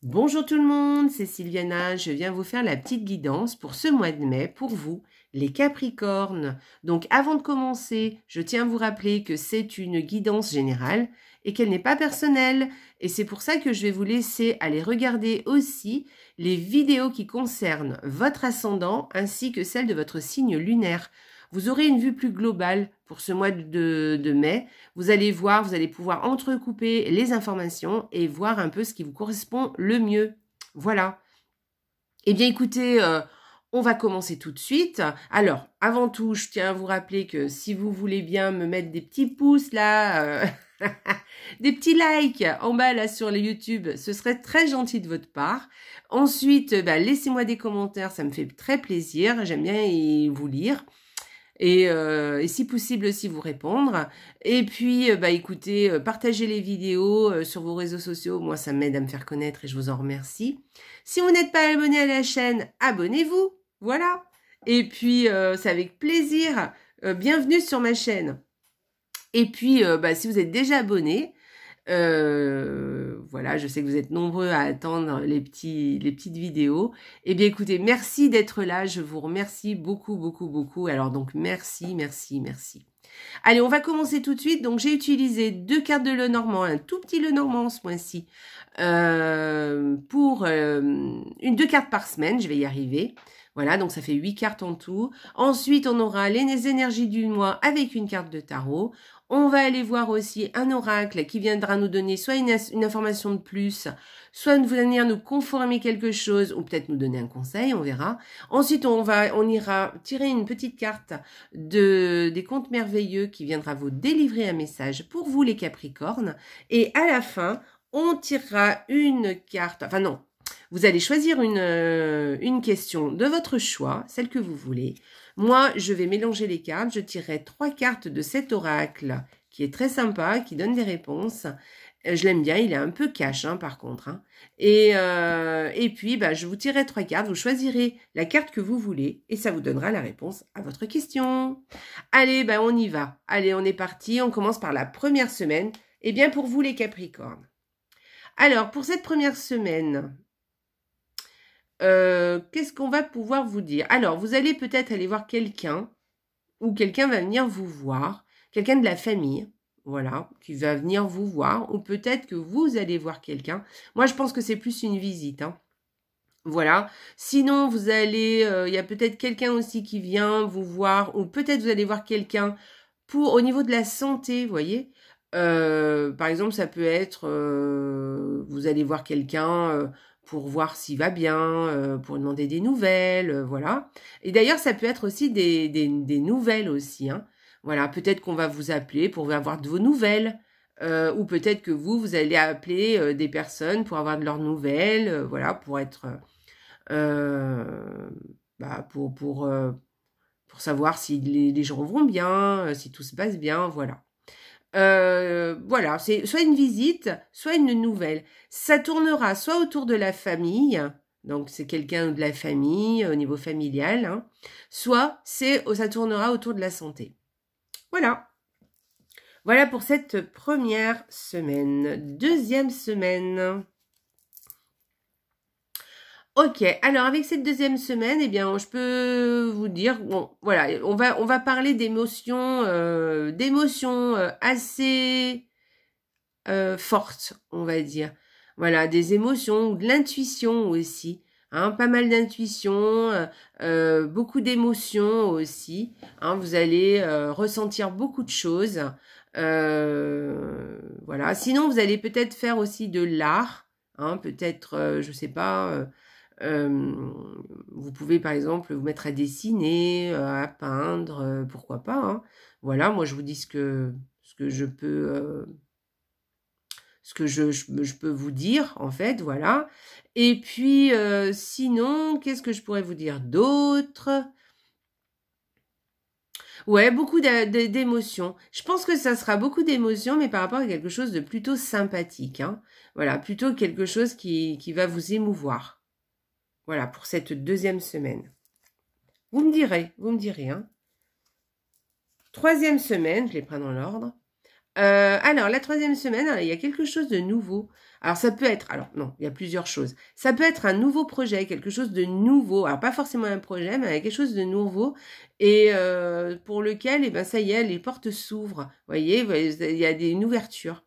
Bonjour tout le monde, c'est Sylviana, je viens vous faire la petite guidance pour ce mois de mai, pour vous, les Capricornes. Donc avant de commencer, je tiens à vous rappeler que c'est une guidance générale et qu'elle n'est pas personnelle. Et c'est pour ça que je vais vous laisser aller regarder aussi les vidéos qui concernent votre ascendant ainsi que celle de votre signe lunaire. Vous aurez une vue plus globale pour ce mois de mai. Vous allez voir, vous allez pouvoir entrecouper les informations et voir un peu ce qui vous correspond le mieux. Voilà. Eh bien, écoutez, on va commencer tout de suite. Alors, avant tout, je tiens à vous rappeler que si vous voulez bien me mettre des petits pouces là, des petits likes en bas là sur les YouTube, ce serait très gentil de votre part. Ensuite, laissez-moi des commentaires, ça me fait très plaisir. J'aime bien vous lire. Et si possible aussi vous répondre. Et puis, écoutez, partagez les vidéos sur vos réseaux sociaux. Moi, ça m'aide à me faire connaître et je vous en remercie. Si vous n'êtes pas abonné à la chaîne, abonnez-vous. Voilà. Et puis, c'est avec plaisir. Bienvenue sur ma chaîne. Et puis, si vous êtes déjà abonné, voilà, je sais que vous êtes nombreux à attendre les petites vidéos. Eh bien, écoutez, merci d'être là. Je vous remercie beaucoup, beaucoup, beaucoup. Alors, donc, merci, merci, merci. Allez, on va commencer tout de suite. Donc, j'ai utilisé 2 cartes de Lenormand, un tout petit Lenormand ce mois-ci, pour 2 cartes par semaine. Je vais y arriver. Voilà, donc ça fait 8 cartes en tout. Ensuite, on aura les énergies du mois avec une carte de tarot. On va aller voir aussi un oracle qui viendra nous donner soit une information de plus, soit venir nous conformer quelque chose, ou peut-être nous donner un conseil, on verra. Ensuite, on ira tirer une petite carte des contes merveilleux qui viendra vous délivrer un message pour vous les Capricornes. Et à la fin, on tirera une carte, enfin non, vous allez choisir une question de votre choix, celle que vous voulez. Moi, je vais mélanger les cartes. Je tirerai 3 cartes de cet oracle qui est très sympa, qui donne des réponses. Je l'aime bien, il est un peu cash par contre. Et puis, je vous tirerai 3 cartes. Vous choisirez la carte que vous voulez et ça vous donnera la réponse à votre question. Allez, on y va. Allez, on est parti. On commence par la première semaine. Eh bien, pour vous les Capricornes. Alors, pour cette première semaine... qu'est-ce qu'on va pouvoir vous dire? Alors, vous allez peut-être aller voir quelqu'un, ou quelqu'un va venir vous voir, quelqu'un de la famille, voilà, qui va venir vous voir, ou peut-être que vous allez voir quelqu'un. Moi, je pense que c'est plus une visite, Voilà. Sinon, vous allez, il y a peut-être quelqu'un aussi qui vient vous voir, ou peut-être vous allez voir quelqu'un au niveau de la santé, vous voyez. Par exemple, ça peut être, vous allez voir quelqu'un pour voir s'il va bien, pour demander des nouvelles, voilà. Et d'ailleurs, ça peut être aussi des nouvelles aussi, Voilà, peut-être qu'on va vous appeler pour avoir de vos nouvelles, ou peut-être que vous allez appeler des personnes pour avoir de leurs nouvelles, voilà, pour être, pour savoir si les gens vont bien, si tout se passe bien, voilà. Voilà, c'est soit une visite, soit une nouvelle. Ça tournera soit autour de la famille, donc c'est quelqu'un de la famille au niveau familial, soit ça tournera autour de la santé. Voilà. Voilà pour cette première semaine. Deuxième semaine. Ok, alors avec cette deuxième semaine, eh bien, je peux vous dire, bon, voilà, on va parler d'émotions assez fortes, on va dire. Voilà, des émotions, de l'intuition aussi, pas mal d'intuition, beaucoup d'émotions aussi. Vous allez ressentir beaucoup de choses. Voilà. Sinon, vous allez peut-être faire aussi de l'art, peut-être, je sais pas. Vous pouvez par exemple vous mettre à dessiner, à peindre, pourquoi pas. Voilà, moi je vous dis ce que je peux, ce que je peux vous dire en fait, voilà. Et puis sinon, qu'est-ce que je pourrais vous dire d'autre? Ouais, beaucoup d'émotions. Je pense que ça sera beaucoup d'émotions, mais par rapport à quelque chose de plutôt sympathique. Voilà, plutôt quelque chose qui va vous émouvoir. Voilà, pour cette deuxième semaine. Vous me direz. Troisième semaine, je les prends dans l'ordre. Alors, la troisième semaine, il y a quelque chose de nouveau. Alors ça peut être, alors non, il y a plusieurs choses. Ça peut être un nouveau projet, quelque chose de nouveau. Alors pas forcément un projet, mais quelque chose de nouveau et pour lequel, eh ben ça y est, les portes s'ouvrent. Vous voyez, il y a une ouverture.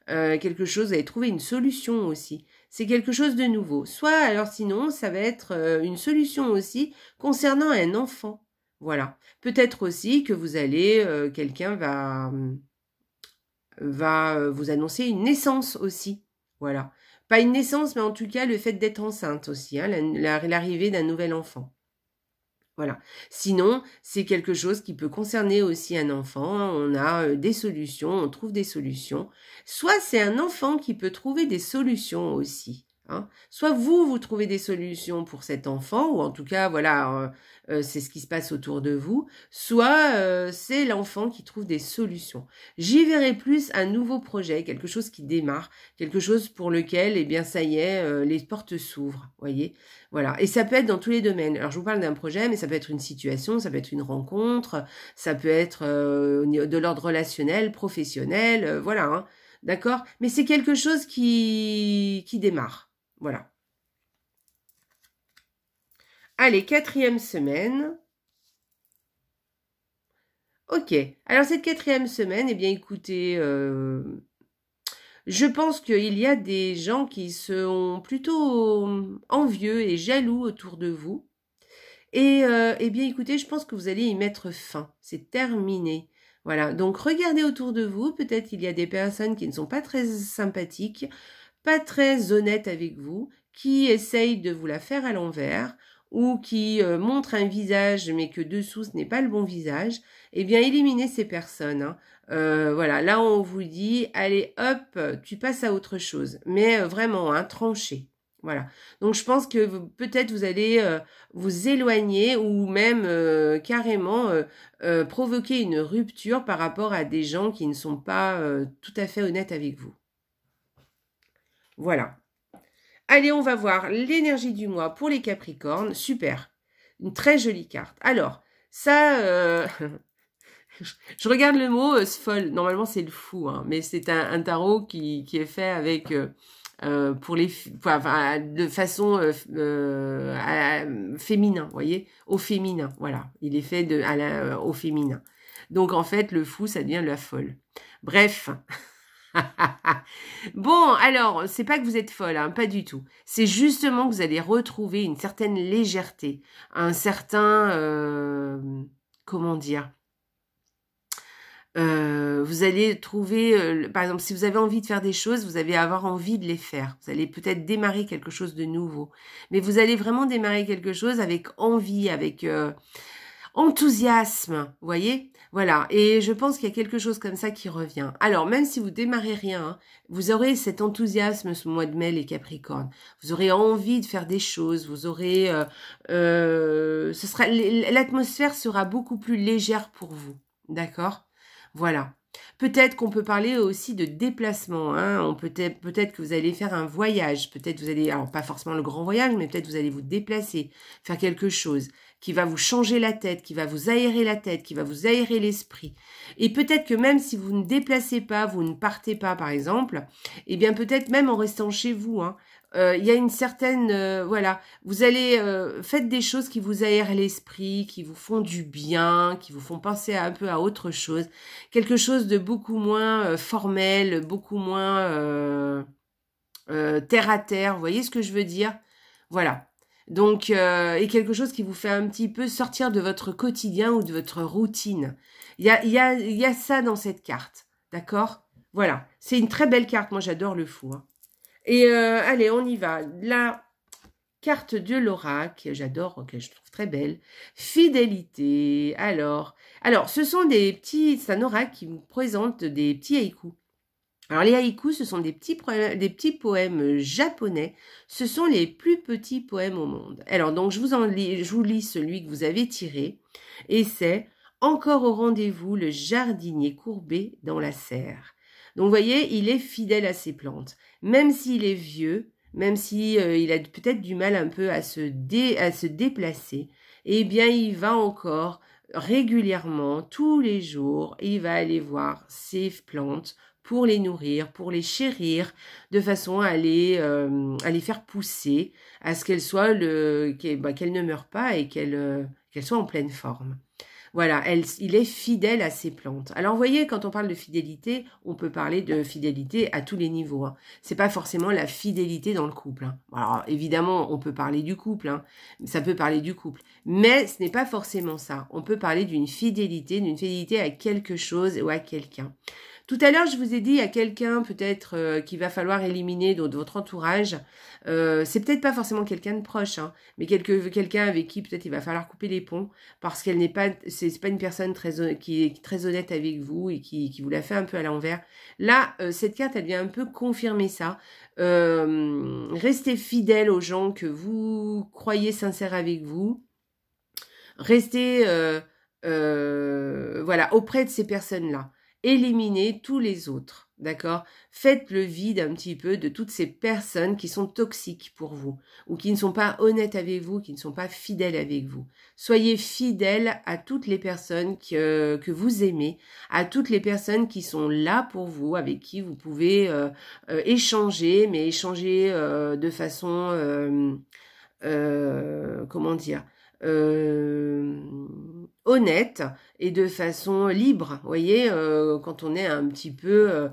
Quelque chose, vous allez trouver une solution aussi. C'est quelque chose de nouveau. Soit, alors sinon, ça va être une solution aussi concernant un enfant. Voilà. Peut-être aussi que vous allez, quelqu'un va vous annoncer une naissance aussi. Voilà. Pas une naissance, mais en tout cas le fait d'être enceinte aussi, hein, l'arrivée d'un nouvel enfant. Voilà. Sinon, c'est quelque chose qui peut concerner aussi un enfant. On a des solutions, on trouve des solutions. Soit c'est un enfant qui peut trouver des solutions aussi. Hein. Soit vous trouvez des solutions pour cet enfant, ou en tout cas, voilà, c'est ce qui se passe autour de vous. Soit c'est l'enfant qui trouve des solutions. J'y verrai plus un nouveau projet, quelque chose qui démarre, quelque chose pour lequel, eh bien, ça y est, les portes s'ouvrent, voyez. Voilà, et ça peut être dans tous les domaines. Alors, je vous parle d'un projet, mais ça peut être une situation, ça peut être une rencontre, ça peut être de l'ordre relationnel, professionnel, voilà, hein, d'accord. Mais c'est quelque chose qui démarre, voilà. Allez, 4e semaine. Ok, alors cette 4e semaine, eh bien, écoutez... je pense qu'il y a des gens qui sont plutôt envieux et jaloux autour de vous. Et eh bien, écoutez, je pense que vous allez y mettre fin. C'est terminé. Voilà, donc regardez autour de vous. Peut-être qu'il y a des personnes qui ne sont pas très sympathiques, pas très honnêtes avec vous, qui essayent de vous la faire à l'envers ou qui montrent un visage mais que dessous ce n'est pas le bon visage. Eh bien, éliminez ces personnes. Hein. Voilà, là on vous dit, allez hop, tu passes à autre chose. Mais vraiment, hein, tranchez. Voilà. Donc je pense que peut-être vous allez vous éloigner ou même carrément provoquer une rupture par rapport à des gens qui ne sont pas tout à fait honnêtes avec vous. Voilà. Allez, on va voir l'énergie du mois pour les Capricornes. Super. Une très jolie carte. Alors, ça... je regarde le mot sfol. Normalement, c'est le fou, hein, mais c'est un tarot qui est fait avec... pour les enfin, de façon féminin, vous voyez, au féminin, voilà, il est fait au féminin. Donc en fait, le fou, ça devient la folle. Bref. Bon, alors, c'est pas que vous êtes folle, hein, pas du tout. C'est justement que vous allez retrouver une certaine légèreté, un certain, comment dire, vous allez trouver, par exemple, si vous avez envie de faire des choses, vous allez avoir envie de les faire. Vous allez peut-être démarrer quelque chose de nouveau. Mais vous allez vraiment démarrer quelque chose avec envie, avec enthousiasme, vous voyez? Voilà, et je pense qu'il y a quelque chose comme ça qui revient. Alors, même si vous démarrez rien, hein, vous aurez cet enthousiasme ce mois de mai, les Capricornes. Vous aurez envie de faire des choses, vous aurez... l'atmosphère sera beaucoup plus légère pour vous, d'accord? Voilà. Peut-être qu'on peut parler aussi de déplacement. Hein. Peut-être que vous allez faire un voyage. Peut-être vous allez, alors pas forcément le grand voyage, mais peut-être vous allez vous déplacer, faire quelque chose qui va vous changer la tête, qui va vous aérer la tête, qui va vous aérer l'esprit. Et peut-être que même si vous ne déplacez pas, vous ne partez pas, par exemple, eh bien peut-être même en restant chez vous, hein, il y a une certaine, voilà, vous allez, faites des choses qui vous aèrent l'esprit, qui vous font du bien, qui vous font penser un peu à autre chose, quelque chose de beaucoup moins formel, beaucoup moins terre à terre, vous voyez ce que je veux dire? Voilà. Donc, et quelque chose qui vous fait un petit peu sortir de votre quotidien ou de votre routine. Il y a ça dans cette carte, d'accord? Voilà, c'est une très belle carte, moi j'adore le fou, hein. Et allez, on y va. La carte de l'oracle, j'adore, que je trouve très belle. Fidélité. Alors, ce sont des petits... C'est un oracle qui vous présente des petits haïkus. Alors, les haïkus, ce sont des petits poèmes japonais. Ce sont les plus petits poèmes au monde. Alors, donc, je vous lis celui que vous avez tiré. Et c'est « Encore au rendez-vous, le jardinier courbé dans la serre ». Donc, vous voyez, il est fidèle à ses plantes. Même s'il est vieux, même si il a peut-être du mal un peu à se déplacer, eh bien, il va encore régulièrement, tous les jours, il va aller voir ses plantes pour les nourrir, pour les chérir, de façon à les faire pousser, à ce qu'elles soient qu'elles ne meurent pas et qu'elles soient en pleine forme. Voilà, il est fidèle à ses plantes. Alors, vous voyez, quand on parle de fidélité, on peut parler de fidélité à tous les niveaux. Hein. C'est pas forcément la fidélité dans le couple. Hein. Alors, évidemment, on peut parler du couple. Hein. Ça peut parler du couple. Mais ce n'est pas forcément ça. On peut parler d'une fidélité à quelque chose ou à quelqu'un. Tout à l'heure, je vous ai dit à quelqu'un peut-être qu'il va falloir éliminer de votre entourage. C'est peut-être pas forcément quelqu'un de proche, hein, mais quelqu'un avec qui peut-être il va falloir couper les ponts parce qu'elle n'est pas, c'est pas une personne qui est très honnête avec vous et qui vous la fait un peu à l'envers. Là, cette carte, elle vient un peu confirmer ça. Restez fidèle aux gens que vous croyez sincères avec vous. Restez, voilà, auprès de ces personnes-là. Éliminez tous les autres, d'accord? Faites le vide un petit peu de toutes ces personnes qui sont toxiques pour vous, ou qui ne sont pas honnêtes avec vous, qui ne sont pas fidèles avec vous. Soyez fidèles à toutes les personnes que vous aimez, à toutes les personnes qui sont là pour vous, avec qui vous pouvez échanger, mais échanger de façon, comment dire, honnête et de façon libre, vous voyez, quand on est un petit peu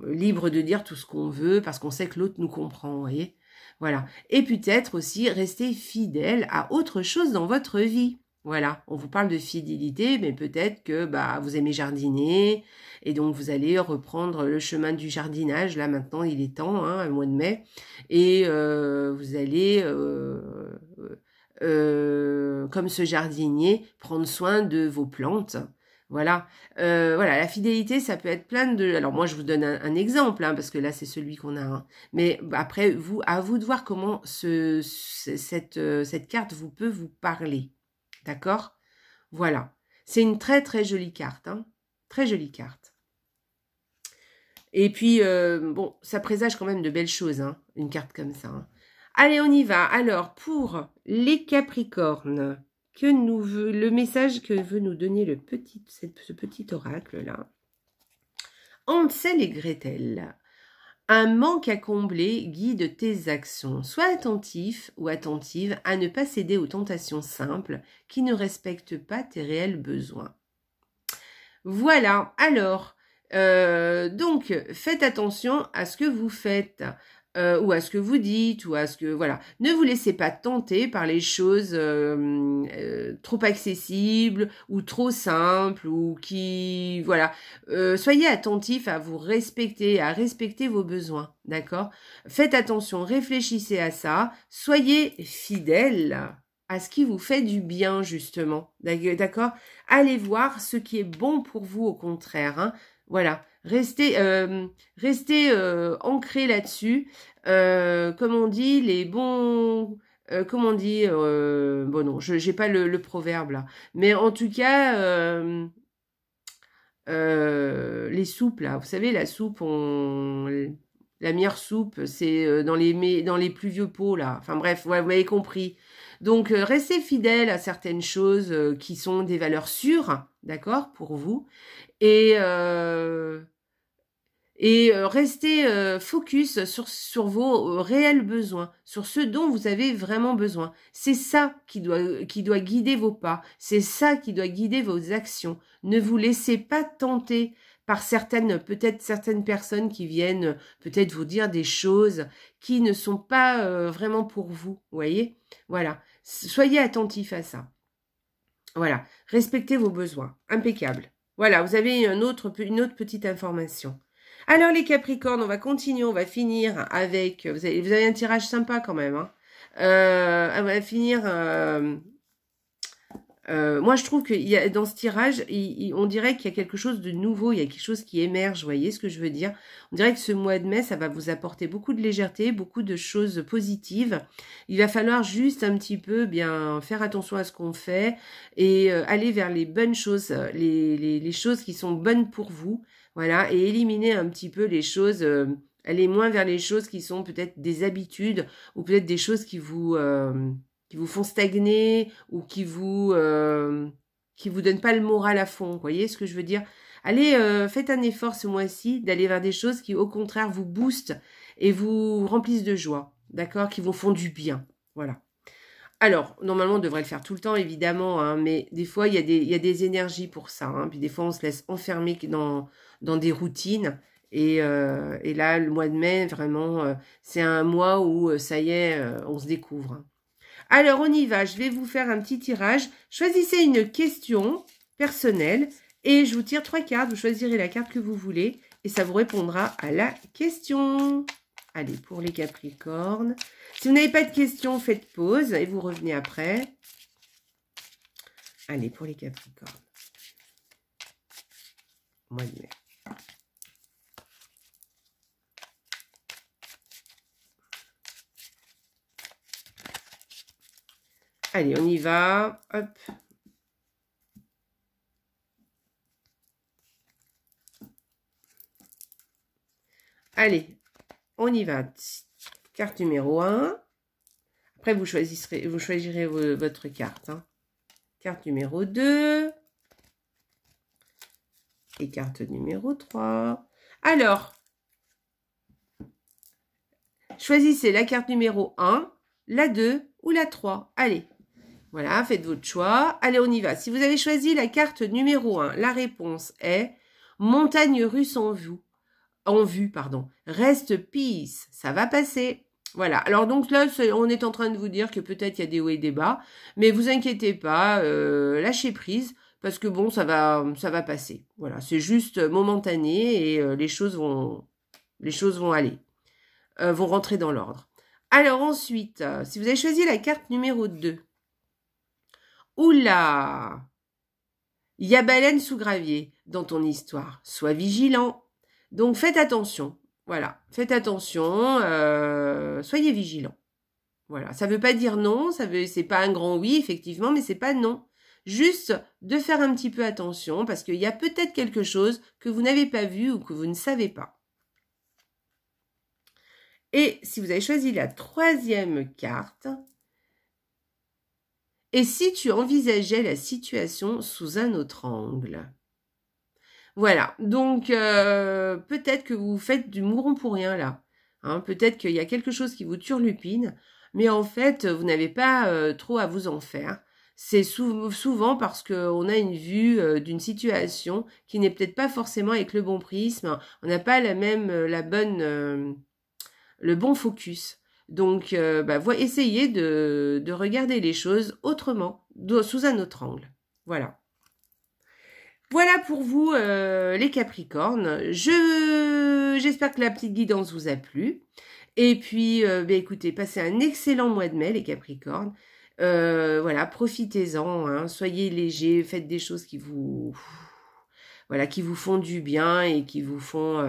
libre de dire tout ce qu'on veut parce qu'on sait que l'autre nous comprend, vous voyez, voilà. Et peut-être aussi rester fidèle à autre chose dans votre vie. Voilà, on vous parle de fidélité, mais peut-être que vous aimez jardiner et donc vous allez reprendre le chemin du jardinage. Là maintenant, il est temps, hein, le mois de mai, et vous allez comme ce jardinier, prendre soin de vos plantes. Voilà, voilà, la fidélité, ça peut être plein de... Alors moi, je vous donne un exemple, hein, parce que là, c'est celui qu'on a. Hein. Mais après, à vous de voir comment cette carte peut vous parler. D'accord? Voilà. C'est une très, très jolie carte. Hein. Très jolie carte. Et puis, bon, ça présage quand même de belles choses, hein, une carte comme ça. Hein. Allez, on y va. Alors, pour les Capricornes, le message que veut nous donner ce petit oracle-là. Hansel et Gretel. Un manque à combler guide tes actions. Sois attentif ou attentive à ne pas céder aux tentations simples qui ne respectent pas tes réels besoins. Voilà. Alors, donc, faites attention à ce que vous faites. Ou à ce que vous dites, ou à ce que... Voilà. Ne vous laissez pas tenter par les choses trop accessibles, ou trop simples, ou qui... Voilà. Soyez attentifs à vous respecter, à respecter vos besoins, d'accord? Faites attention, réfléchissez à ça, soyez fidèles à ce qui vous fait du bien, justement, d'accord? Allez voir ce qui est bon pour vous, au contraire, hein. Voilà. Restez ancré là-dessus. Comme on dit, les bons... comment on dit bon non, je n'ai pas le proverbe là. Mais en tout cas, les soupes là, vous savez, la soupe, la meilleure soupe, c'est dans les plus vieux pots là. Enfin bref, ouais, vous m'avez compris. Donc, restez fidèles à certaines choses qui sont des valeurs sûres, d'accord, pour vous. Et restez focus sur vos réels besoins, sur ce dont vous avez vraiment besoin. C'est ça qui doit guider vos pas, c'est ça qui doit guider vos actions. Ne vous laissez pas tenter par peut-être certaines personnes qui viennent peut-être vous dire des choses qui ne sont pas vraiment pour vous, vous voyez? Voilà, soyez attentifs à ça. Voilà, respectez vos besoins, impeccable. Voilà, vous avez une autre petite information. Alors les Capricornes, on va continuer, on va finir avec... Vous avez un tirage sympa quand même. Hein. On va finir... moi, je trouve que dans ce tirage, on dirait qu'il y a quelque chose de nouveau, il y a quelque chose qui émerge, vous voyez ce que je veux dire? On dirait que ce mois de mai, ça va vous apporter beaucoup de légèreté, beaucoup de choses positives. Il va falloir juste un petit peu bien faire attention à ce qu'on fait et aller vers les bonnes choses, les choses qui sont bonnes pour vous, voilà, et éliminer un petit peu les choses... aller moins vers les choses qui sont peut-être des habitudes ou peut-être des choses qui vous font stagner ou qui vous donnent pas le moral à fond. Vous voyez ce que je veux dire? Allez, faites un effort ce mois-ci d'aller vers des choses qui, au contraire, vous boostent et vous remplissent de joie, d'accord? Qui vous font du bien, voilà. Alors, normalement, on devrait le faire tout le temps, évidemment, hein, mais des fois, il y a des énergies pour ça. Hein, puis des fois, on se laisse enfermer dans des routines. Et là, le mois de mai, vraiment, c'est un mois où, ça y est, on se découvre. Hein. Alors, on y va. Je vais vous faire un petit tirage. Choisissez une question personnelle et je vous tire 3 cartes. Vous choisirez la carte que vous voulez et ça vous répondra à la question. Allez, pour les Capricornes. Si vous n'avez pas de questions, faites pause et vous revenez après. Allez, pour les Capricornes. Mois de mai. Allez, on y va. Hop. Allez, on y va. Carte numéro 1. Après, vous choisirez votre carte. Hein. Carte numéro 2. Et carte numéro 3. Alors, choisissez la carte numéro 1, la 2 ou la 3. Allez, voilà, faites votre choix. Allez, on y va. Si vous avez choisi la carte numéro 1, la réponse est « Montagne russe en vue. Reste peace, ça va passer. » Voilà, alors donc là, on est en train de vous dire que peut-être il y a des hauts et des bas, mais vous inquiétez pas, lâchez prise, parce que bon, ça va passer. Voilà, c'est juste momentané et les choses vont aller, vont rentrer dans l'ordre. Alors ensuite, si vous avez choisi la carte numéro 2, oula, il y a baleine sous gravier dans ton histoire, sois vigilant. Donc, faites attention. Voilà, faites attention, soyez vigilants. Voilà, ça ne veut pas dire non, c'est pas un grand oui, effectivement, mais c'est pas non. Juste de faire un petit peu attention, parce qu'il y a peut-être quelque chose que vous n'avez pas vu ou que vous ne savez pas. Et si vous avez choisi la 3e carte, et si tu envisageais la situation sous un autre angle? Voilà, donc peut-être que vous faites du mouron pour rien là. Hein, peut-être qu'il y a quelque chose qui vous turlupine, mais en fait, vous n'avez pas trop à vous en faire. C'est souvent parce qu'on a une vue d'une situation qui n'est peut-être pas forcément avec le bon prisme. On n'a pas le bon focus. Donc, essayez de regarder les choses autrement, sous un autre angle. Voilà. Voilà pour vous les Capricornes. J'espère que la petite guidance vous a plu. Et puis, écoutez, passez un excellent mois de mai, les Capricornes. Voilà, profitez-en, hein, soyez légers, faites des choses qui vous font du bien et qui vous font,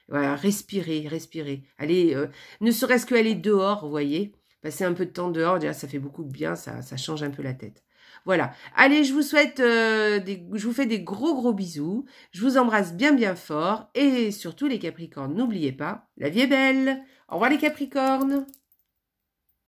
voilà, respirer. Allez, ne serait-ce qu'aller dehors, vous voyez, passer un peu de temps dehors, déjà, ça fait beaucoup de bien, ça change un peu la tête. Voilà. Allez, je vous souhaite, je vous fais des gros bisous. Je vous embrasse bien fort. Et surtout, les Capricornes, n'oubliez pas, la vie est belle. Au revoir les Capricornes.